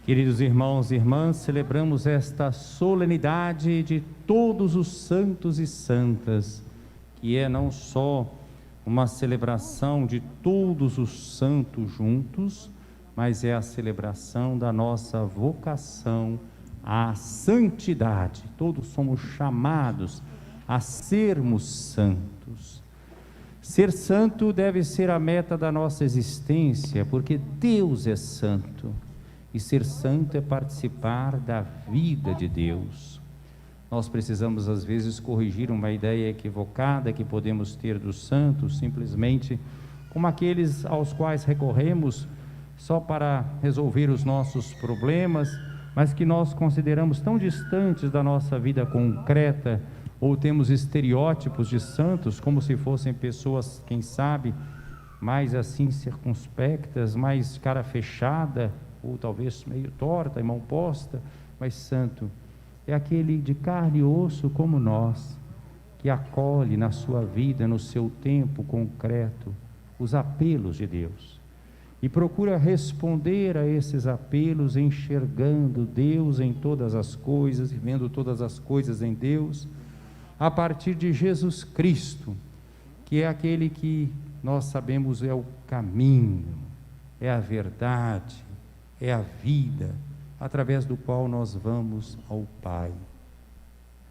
Queridos irmãos e irmãs, celebramos esta solenidade de todos os santos e santas, que é não só uma celebração de todos os santos juntos, mas é a celebração da nossa vocação à santidade. Todos somos chamados a sermos santos. Ser santo deve ser a meta da nossa existência, porque Deus é santo. E ser santo é participar da vida de Deus. Nós precisamos às vezes corrigir uma ideia equivocada que podemos ter dos santos, simplesmente como aqueles aos quais recorremos só para resolver os nossos problemas, mas que nós consideramos tão distantes da nossa vida concreta, ou temos estereótipos de santos como se fossem pessoas, quem sabe, mais assim circunspectas, mais cara fechada, ou talvez meio torta e mal posta, mas santo é aquele de carne e osso como nós, que acolhe na sua vida, no seu tempo concreto, os apelos de Deus, e procura responder a esses apelos enxergando Deus em todas as coisas, e vendo todas as coisas em Deus, a partir de Jesus Cristo, que é aquele que nós sabemos é o caminho, é a verdade, é a vida, através do qual nós vamos ao Pai.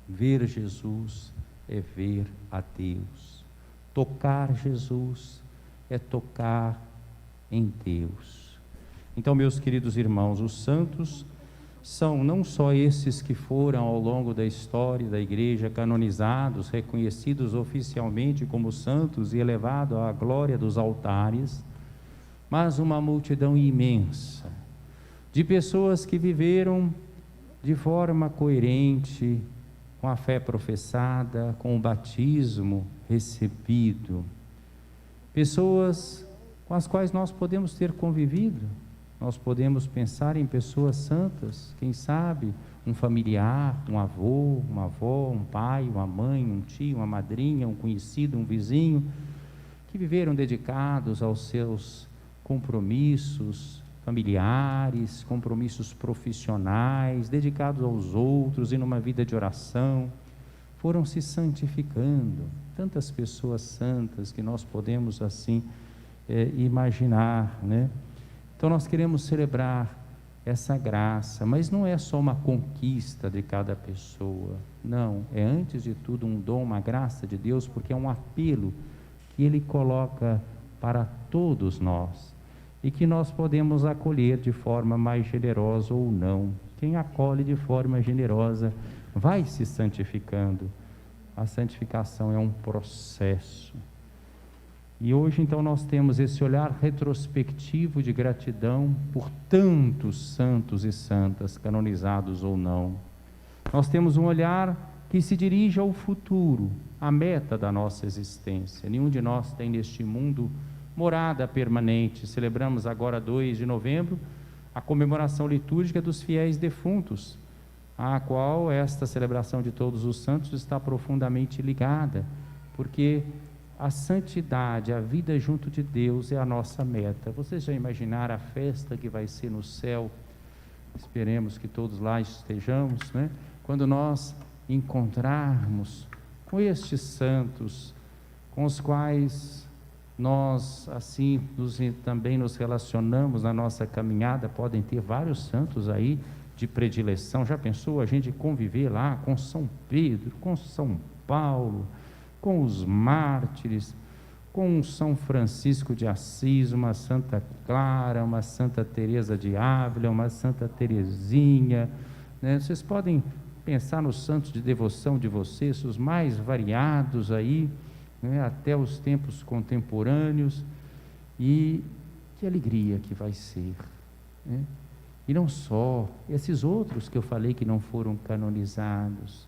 Ver Jesus é ver a Deus. Tocar Jesus é tocar em Deus. Então, meus queridos irmãos, os santos são não só esses que foram ao longo da história da igreja canonizados, reconhecidos oficialmente como santos e elevados à glória dos altares, mas uma multidão imensa de pessoas que viveram de forma coerente com a fé professada, com o batismo recebido, pessoas com as quais nós podemos ter convivido. Nós podemos pensar em pessoas santas, quem sabe um familiar, um avô, uma avó, um pai, uma mãe, um tio, uma madrinha, um conhecido, um vizinho, que viveram dedicados aos seus compromissos familiares, compromissos profissionais, dedicados aos outros e numa vida de oração, foram se santificando. Tantas pessoas santas que nós podemos assim imaginar, né? Então nós queremos celebrar essa graça, mas não é só uma conquista de cada pessoa, não, é antes de tudo um dom, uma graça de Deus, porque é um apelo que Ele coloca para todos nós, e que nós podemos acolher de forma mais generosa ou não. Quem acolhe de forma generosa vai se santificando. A santificação é um processo. E hoje então nós temos esse olhar retrospectivo de gratidão por tantos santos e santas, canonizados ou não. Nós temos um olhar que se dirige ao futuro, à meta da nossa existência. Nenhum de nós tem neste mundo morada permanente. Celebramos agora 2 de novembro a comemoração litúrgica dos fiéis defuntos, à qual esta celebração de todos os santos está profundamente ligada, porque a santidade, a vida junto de Deus é a nossa meta. Vocês já imaginaram a festa que vai ser no céu? Esperemos que todos lá estejamos, né? Quando nós encontrarmos com estes santos, com os quais nós assim também nos relacionamos na nossa caminhada. Podem ter vários santos aí de predileção. Já pensou a gente conviver lá com São Pedro, com São Paulo, com os mártires, com São Francisco de Assis, uma Santa Clara, uma Santa Teresa de Ávila, uma Santa Teresinha, né? Vocês podem pensar nos santos de devoção de vocês, os mais variados aí, né, até os tempos contemporâneos, e que alegria que vai ser, né? E não só esses outros que eu falei que não foram canonizados,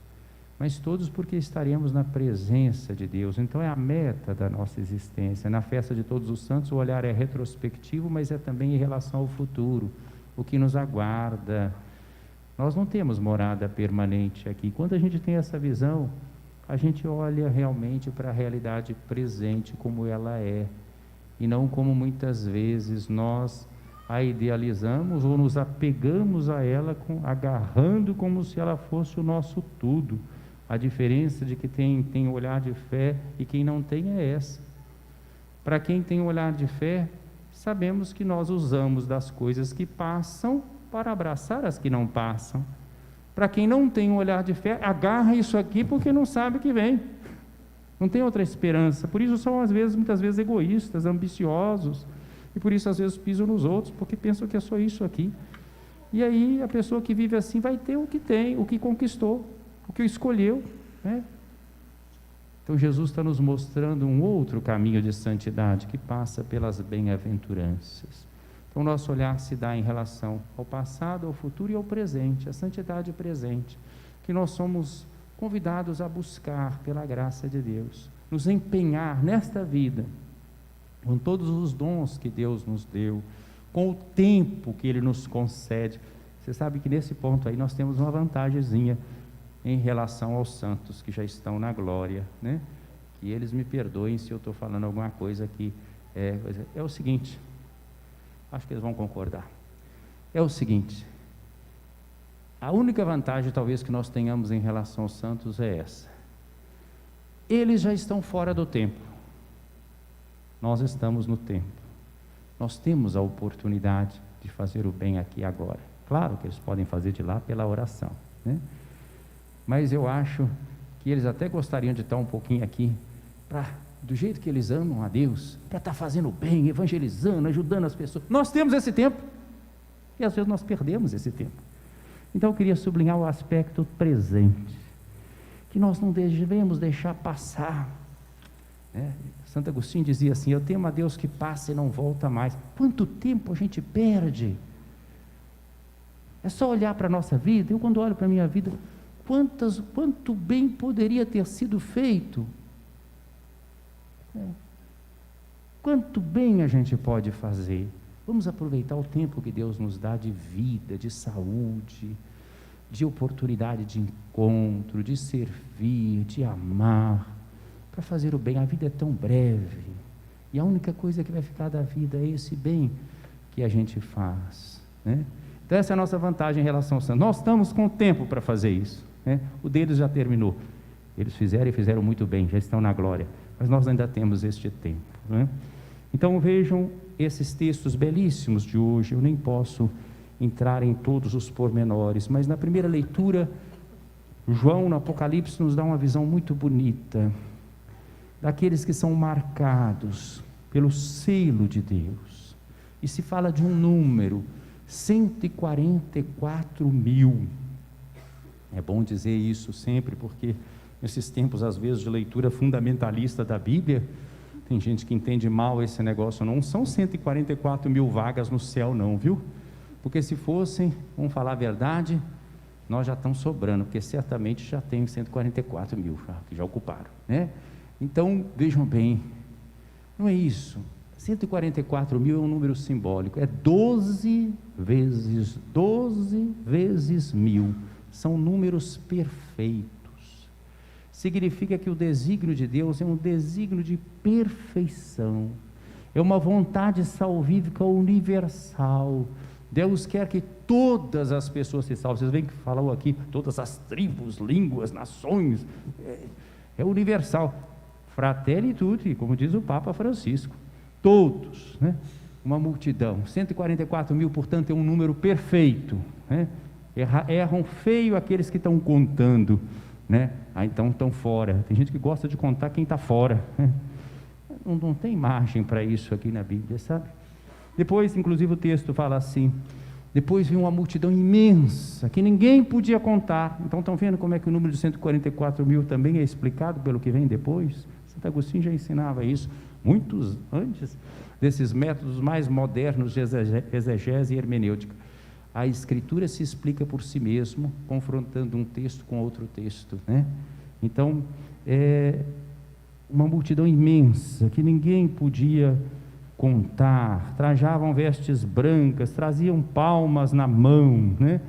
mas todos porque estaremos na presença de Deus. Então é a meta da nossa existência. Na festa de todos os santos o olhar é retrospectivo, mas é também em relação ao futuro, o que nos aguarda. Nós não temos morada permanente aqui. Quando a gente tem essa visão, a gente olha realmente para a realidade presente como ela é, e não como muitas vezes nós a idealizamos ou nos apegamos a ela, agarrando como se ela fosse o nosso tudo. A diferença de que tem olhar de fé e quem não tem é essa. Para quem tem olhar de fé, sabemos que nós usamos das coisas que passam para abraçar as que não passam. Para quem não tem um olhar de fé, agarra isso aqui porque não sabe que vem. Não tem outra esperança. Por isso são, muitas vezes, egoístas, ambiciosos. E por isso, às vezes, pisam nos outros, porque pensam que é só isso aqui. E aí, a pessoa que vive assim vai ter o que tem, o que conquistou, o que escolheu, né? Então, Jesus está nos mostrando um outro caminho de santidade, que passa pelas bem-aventuranças. Então, o nosso olhar se dá em relação ao passado, ao futuro e ao presente, a santidade presente, que nós somos convidados a buscar pela graça de Deus, nos empenhar nesta vida, com todos os dons que Deus nos deu, com o tempo que Ele nos concede. Você sabe que nesse ponto aí nós temos uma vantagemzinha em relação aos santos que já estão na glória, né? Que eles me perdoem se eu estou falando alguma coisa que é o seguinte, acho que eles vão concordar, é o seguinte, a única vantagem talvez que nós tenhamos em relação aos santos é essa: eles já estão fora do tempo, nós estamos no tempo, nós temos a oportunidade de fazer o bem aqui e agora. Claro que eles podem fazer de lá pela oração, né? Mas eu acho que eles até gostariam de estar um pouquinho aqui, do jeito que eles amam a Deus, para estar fazendo o bem, evangelizando, ajudando as pessoas. Nós temos esse tempo, e às vezes nós perdemos esse tempo. Então eu queria sublinhar o aspecto presente, que nós não devemos deixar passar, né? Santo Agostinho dizia assim: eu temo a Deus que passa e não volta mais. Quanto tempo a gente perde? É só olhar para a nossa vida. Eu, quando olho para a minha vida, quanto bem poderia ter sido feito, quanto bem a gente pode fazer. Vamos aproveitar o tempo que Deus nos dá de vida, de saúde, de oportunidade de encontro, de servir, de amar, para fazer o bem. A vida é tão breve, e a única coisa que vai ficar da vida é esse bem que a gente faz, né? Então essa é a nossa vantagem em relação ao santo. Nós estamos com tempo para fazer isso, né? O deles já terminou, eles fizeram e fizeram muito bem, já estão na glória, mas nós ainda temos este tempo, né? Então vejam esses textos belíssimos de hoje. Eu nem posso entrar em todos os pormenores, mas na primeira leitura, João no Apocalipse nos dá uma visão muito bonita daqueles que são marcados pelo selo de Deus, e se fala de um número, 144.000. É bom dizer isso sempre, porque nesses tempos, às vezes, de leitura fundamentalista da Bíblia, tem gente que entende mal esse negócio. Não são 144.000 vagas no céu não, viu? Porque se fossem, vamos falar a verdade, nós já estamos sobrando, porque certamente já tem 144.000 que já ocuparam, né? Então, vejam bem, não é isso. 144.000 é um número simbólico, é 12 vezes 1.000, são números perfeitos. Significa que o desígnio de Deus é um desígnio de perfeição, é uma vontade salvífica universal. Deus quer que todas as pessoas se salvem. Vocês veem que falou aqui, todas as tribos, línguas, nações, é universal. Fratelli tutti, como diz o Papa Francisco, todos, né? Uma multidão, 144.000, portanto, é um número perfeito, né? Erram feio aqueles que estão contando, né? Então estão fora. Tem gente que gosta de contar quem está fora, né? Não tem margem para isso aqui na Bíblia, sabe? Depois, inclusive, o texto fala assim: depois veio uma multidão imensa, que ninguém podia contar. Então estão vendo como é que o número de 144.000 também é explicado pelo que vem depois? Santo Agostinho já ensinava isso, muitos antes desses métodos mais modernos de exegese e hermenêutica. A Escritura se explica por si mesmo, confrontando um texto com outro texto, né? Então, uma multidão imensa, que ninguém podia contar, trajavam vestes brancas, traziam palmas na mão, né?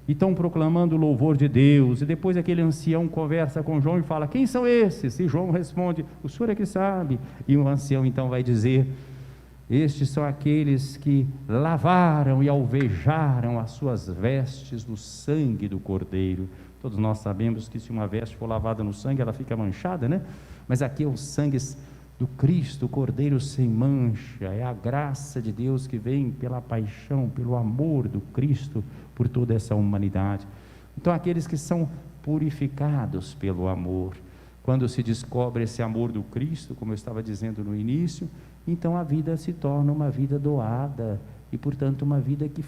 E estão proclamando o louvor de Deus. E depois aquele ancião conversa com João e fala: quem são esses? E João responde: o senhor é que sabe. E o ancião então vai dizer: Estes são aqueles que lavaram e alvejaram as suas vestes no sangue do Cordeiro. Todos nós sabemos que se uma veste for lavada no sangue, ela fica manchada, né? Mas aqui é o sangue do Cristo, o Cordeiro sem mancha. É a graça de Deus que vem pela paixão, pelo amor do Cristo por toda essa humanidade. Então, aqueles que são purificados pelo amor, quando se descobre esse amor do Cristo, como eu estava dizendo no início, então a vida se torna uma vida doada e, portanto, uma vida que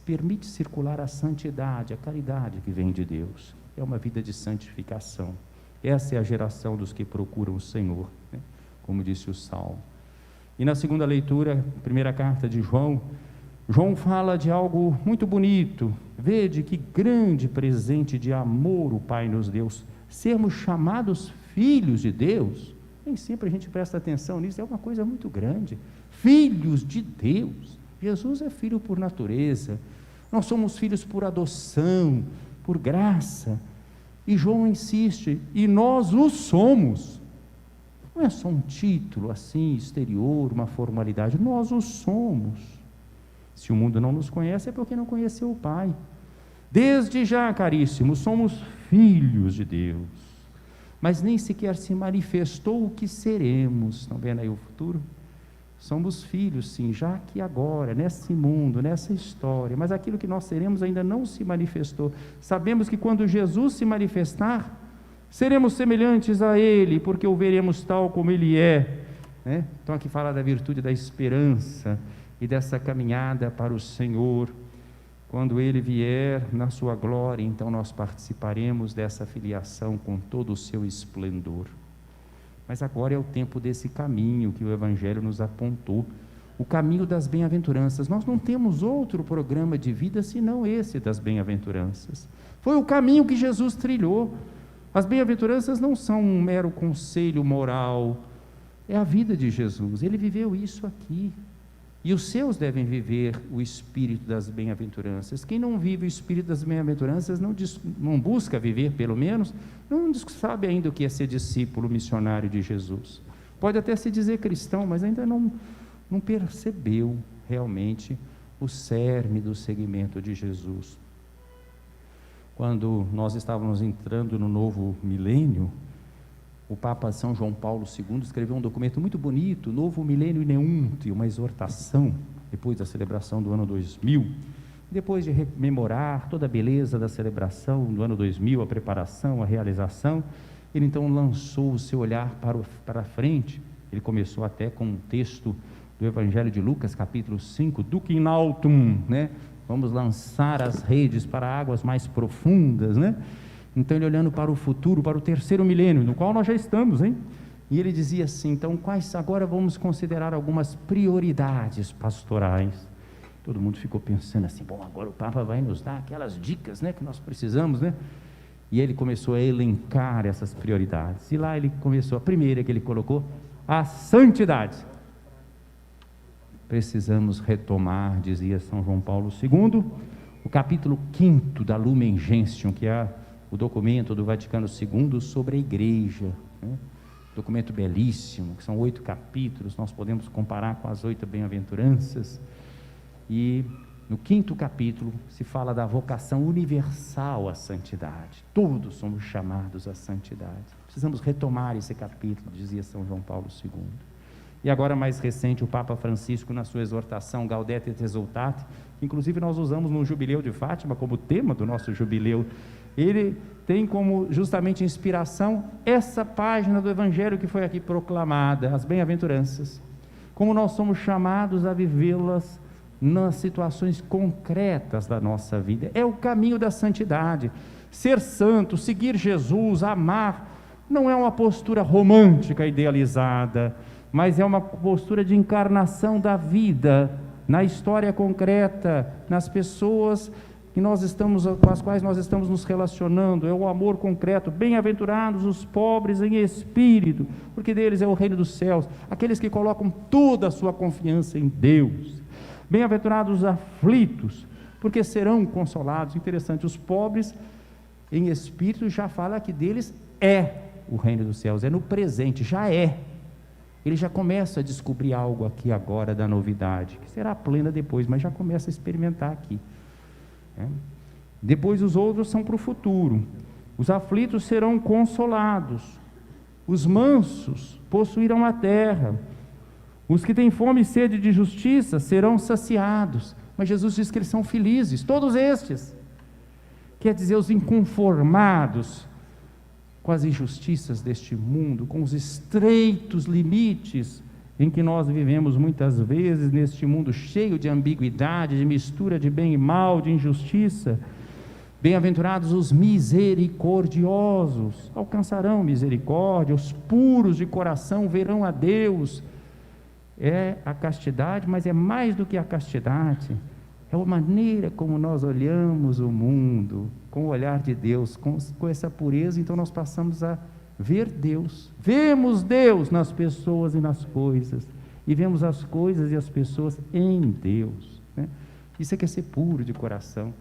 permite circular a santidade, a caridade que vem de Deus. É uma vida de santificação. Essa é a geração dos que procuram o Senhor, né? Como disse o Salmo. E na segunda leitura, primeira carta de João, João fala de algo muito bonito. Vede que grande presente de amor o Pai nos deu, sermos chamados filhos de Deus. Nem sempre a gente presta atenção nisso, é uma coisa muito grande. Filhos de Deus. Jesus é filho por natureza, nós somos filhos por adoção, por graça. E João insiste, e nós o somos. Não é só um título assim, exterior, uma formalidade, nós o somos. Se o mundo não nos conhece, é porque não conheceu o Pai. Desde já, caríssimos, somos filhos de Deus, mas nem sequer se manifestou o que seremos. Estão vendo aí o futuro? Somos filhos, sim, já que agora, nesse mundo, nessa história, mas aquilo que nós seremos ainda não se manifestou. Sabemos que quando Jesus se manifestar, seremos semelhantes a Ele, porque o veremos tal como Ele é, né? Então aqui fala da virtude da esperança e dessa caminhada para o Senhor. Quando Ele vier na sua glória, então nós participaremos dessa filiação com todo o seu esplendor. Mas agora é o tempo desse caminho que o Evangelho nos apontou, o caminho das bem-aventuranças. Nós não temos outro programa de vida senão esse das bem-aventuranças. Foi o caminho que Jesus trilhou. As bem-aventuranças não são um mero conselho moral, é a vida de Jesus. Ele viveu isso aqui. E os seus devem viver o espírito das bem-aventuranças. Quem não vive o espírito das bem-aventuranças, não busca viver, pelo menos, não sabe ainda o que é ser discípulo missionário de Jesus. Pode até se dizer cristão, mas ainda não percebeu realmente o cerne do seguimento de Jesus. Quando nós estávamos entrando no novo milênio, o Papa São João Paulo II escreveu um documento muito bonito, Novo Milênio Ineunte, uma exortação, depois da celebração do ano 2000, depois de rememorar toda a beleza da celebração do ano 2000, a preparação, a realização, ele então lançou o seu olhar para a frente. Ele começou até com um texto do Evangelho de Lucas, capítulo 5, Duc in altum, né? Vamos lançar as redes para águas mais profundas, né? Então ele olhando para o futuro, para o terceiro milênio, no qual nós já estamos, hein? E ele dizia assim, então agora vamos considerar algumas prioridades pastorais. Todo mundo ficou pensando assim, bom, agora o Papa vai nos dar aquelas dicas, né, que nós precisamos, né? E ele começou a elencar essas prioridades. E lá ele começou, a primeira que ele colocou, a santidade. Precisamos retomar, dizia São João Paulo II, o capítulo 5 da Lumen Gentium, que é o documento do Vaticano II sobre a igreja, né? Documento belíssimo, que são 8 capítulos, nós podemos comparar com as 8 bem-aventuranças, e no 5º capítulo se fala da vocação universal à santidade. Todos somos chamados à santidade. Precisamos retomar esse capítulo, dizia São João Paulo II. E agora, mais recente, o Papa Francisco, na sua exortação Gaudete et Exsultate, que inclusive nós usamos no Jubileu de Fátima como tema do nosso jubileu, ele tem como justamente inspiração essa página do Evangelho que foi aqui proclamada, as bem-aventuranças, como nós somos chamados a vivê-las nas situações concretas da nossa vida. É o caminho da santidade. Ser santo, seguir Jesus, amar, não é uma postura romântica idealizada, mas é uma postura de encarnação da vida, na história concreta, nas pessoas com as quais nós estamos nos relacionando. É o amor concreto. Bem-aventurados os pobres em espírito, porque deles é o reino dos céus. Aqueles que colocam toda a sua confiança em Deus. Bem-aventurados os aflitos, porque serão consolados. Interessante, os pobres em espírito já fala que deles é o reino dos céus, é no presente, já é. ele já começa a descobrir algo aqui agora da novidade, que será plena depois, mas já começa a experimentar aqui. Depois os outros são para o futuro. Os aflitos serão consolados, os mansos possuirão a terra, os que têm fome e sede de justiça serão saciados. Mas Jesus diz que eles são felizes, todos estes. Quer dizer, os inconformados com as injustiças deste mundo, com os estreitos limites em que nós vivemos muitas vezes, neste mundo cheio de ambiguidade, de mistura de bem e mal, de injustiça. Bem-aventurados os misericordiosos, alcançarão misericórdia, os puros de coração verão a Deus. É a castidade, mas é mais do que a castidade, é a maneira como nós olhamos o mundo, com o olhar de Deus, com essa pureza. Então nós passamos a ver Deus, vemos Deus nas pessoas e nas coisas, e vemos as coisas e as pessoas em Deus, né? Isso é que é ser puro de coração.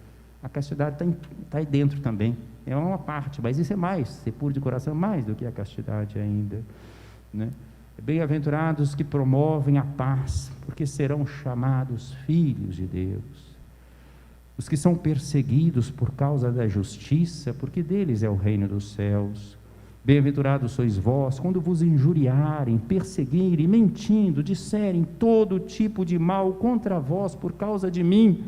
A castidade está aí dentro também, é uma parte, mas isso é mais, ser puro de coração é mais do que a castidade ainda, né? Bem-aventurados que promovem a paz, porque serão chamados filhos de Deus. Os que são perseguidos por causa da justiça, porque deles é o reino dos céus. Bem-aventurados sois vós, quando vos injuriarem, perseguirem, mentindo, disserem todo tipo de mal contra vós por causa de mim.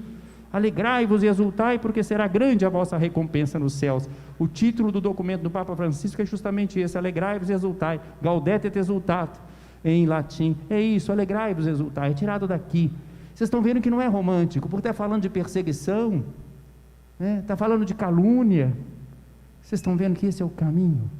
Alegrai-vos e exultai, porque será grande a vossa recompensa nos céus. O título do documento do Papa Francisco é justamente esse: alegrai-vos e exultai, gaudete et exultate, em latim. É isso, alegrai-vos e exultai, é tirado daqui. Vocês estão vendo que não é romântico, porque está falando de perseguição, está falando de calúnia. Vocês estão vendo que esse é o caminho.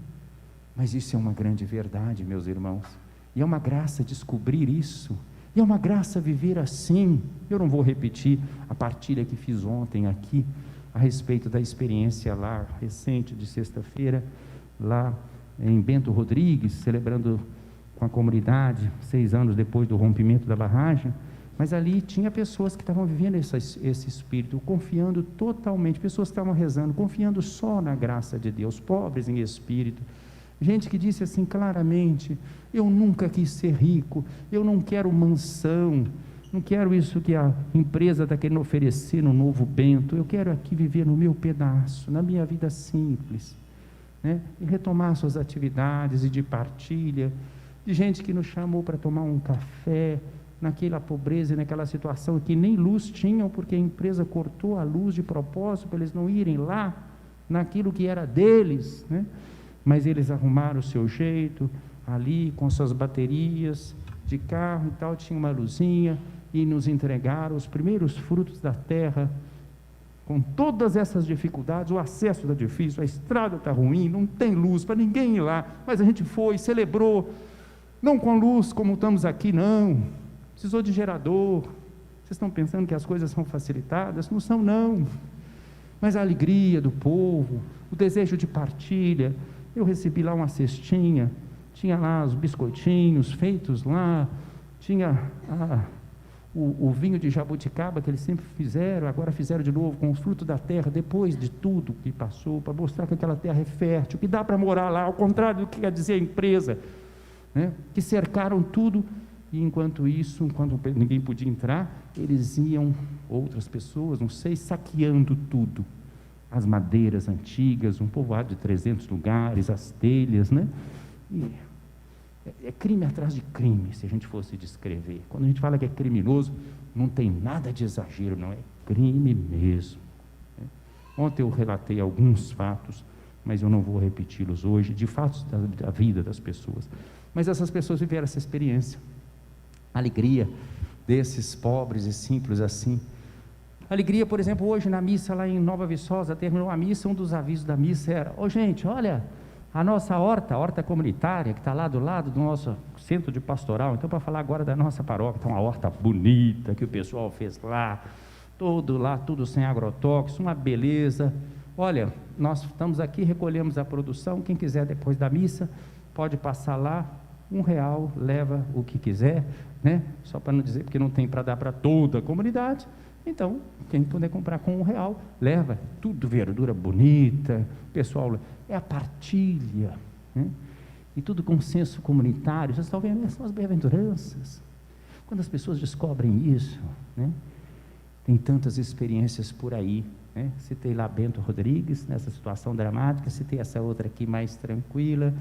Mas isso é uma grande verdade, meus irmãos, e é uma graça descobrir isso. E é uma graça viver assim. Eu não vou repetir a partilha que fiz ontem aqui, a respeito da experiência lá, recente, de sexta-feira, lá em Bento Rodrigues, celebrando com a comunidade, 6 anos depois do rompimento da barragem. Mas ali tinha pessoas que estavam vivendo esse espírito, confiando totalmente, pessoas que estavam rezando, confiando só na graça de Deus, pobres em espírito. Gente que disse assim claramente: eu nunca quis ser rico, eu não quero mansão, não quero isso que a empresa está querendo oferecer no Novo Bento, eu quero aqui viver no meu pedaço, na minha vida simples, né? E retomar suas atividades e de partilha, de gente que nos chamou para tomar um café, naquela pobreza e naquela situação que nem luz tinham, porque a empresa cortou a luz de propósito para eles não irem lá, naquilo que era deles, né? Mas eles arrumaram o seu jeito, ali com suas baterias de carro e tal, tinha uma luzinha, e nos entregaram os primeiros frutos da terra, com todas essas dificuldades. O acesso está difícil, a estrada está ruim, não tem luz para ninguém ir lá, mas a gente foi, celebrou, não com luz como estamos aqui, não, precisou de gerador. Vocês estão pensando que as coisas são facilitadas? Não são, não, mas a alegria do povo, o desejo de partilha. Eu recebi lá uma cestinha, tinha lá os biscoitinhos feitos lá, tinha o vinho de jabuticaba que eles sempre fizeram, agora fizeram de novo com os frutos da terra, depois de tudo que passou, para mostrar que aquela terra é fértil, que dá para morar lá, ao contrário do que quer dizer a empresa, né? Que cercaram tudo, e enquanto isso, enquanto ninguém podia entrar, eles iam, outras pessoas, não sei, saqueando tudo. As madeiras antigas, um povoado de 300 lugares, as telhas, né? E é crime atrás de crime, se a gente fosse descrever. Quando a gente fala que é criminoso, não tem nada de exagero, não, é crime mesmo, né? Ontem eu relatei alguns fatos, mas eu não vou repeti-los hoje, de fatos da vida das pessoas. Mas essas pessoas viveram essa experiência, a alegria desses pobres e simples assim. Alegria, por exemplo, hoje na missa lá em Nova Viçosa, terminou a missa, um dos avisos da missa era: gente, olha, a nossa horta comunitária, que está lá do lado do nosso centro de pastoral. Então, para falar agora da nossa paróquia, está uma horta bonita, que o pessoal fez lá, tudo sem agrotóxicos, uma beleza. Olha, nós estamos aqui, recolhemos a produção, quem quiser depois da missa, pode passar lá, R$1, leva o que quiser, né? Só para não dizer, porque não tem para dar para toda a comunidade. Então, quem puder comprar com R$1, leva, tudo verdura bonita, pessoal, é a partilha, né? e tudo com senso comunitário. Vocês estão vendo? São as bem-aventuranças. Quando as pessoas descobrem isso, né? Tem tantas experiências por aí, né? Citei lá Bento Rodrigues, nessa situação dramática, citei essa outra aqui mais tranquila.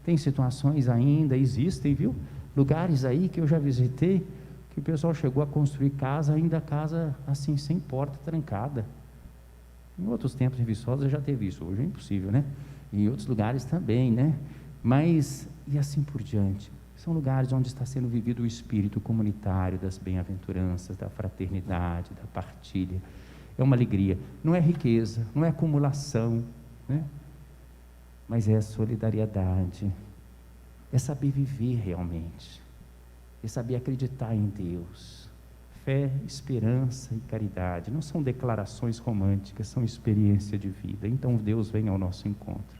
Tem situações ainda, existem, viu? Lugares aí que eu já visitei, que o pessoal chegou a construir casa, ainda casa assim, sem porta, trancada. Em outros tempos em Viçosa já teve isso, hoje é impossível, né? E em outros lugares também, né? Mas, e assim por diante. São lugares onde está sendo vivido o espírito comunitário das bem-aventuranças, da fraternidade, da partilha. É uma alegria, não é riqueza, não é acumulação, né? Mas é solidariedade, é saber viver realmente, é saber acreditar em Deus. Fé, esperança e caridade não são declarações românticas, são experiência de vida. Então Deus vem ao nosso encontro.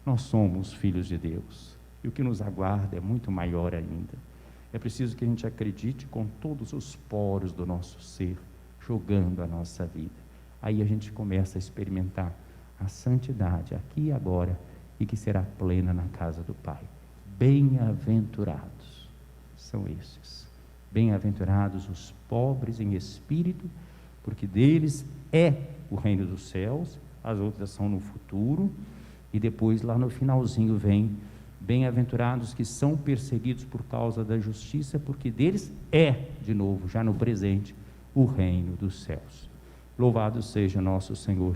Nós somos filhos de Deus, e o que nos aguarda é muito maior ainda. É preciso que a gente acredite com todos os poros do nosso ser, jogando a nossa vida. Aí a gente começa a experimentar a santidade aqui e agora, e que será plena na casa do Pai. Bem-aventurados são esses. Bem-aventurados os pobres em espírito, porque deles é o reino dos céus. As outras são no futuro. E depois, lá no finalzinho, vem: bem-aventurados que são perseguidos por causa da justiça, porque deles é, de novo, já no presente, o reino dos céus. Louvado seja nosso Senhor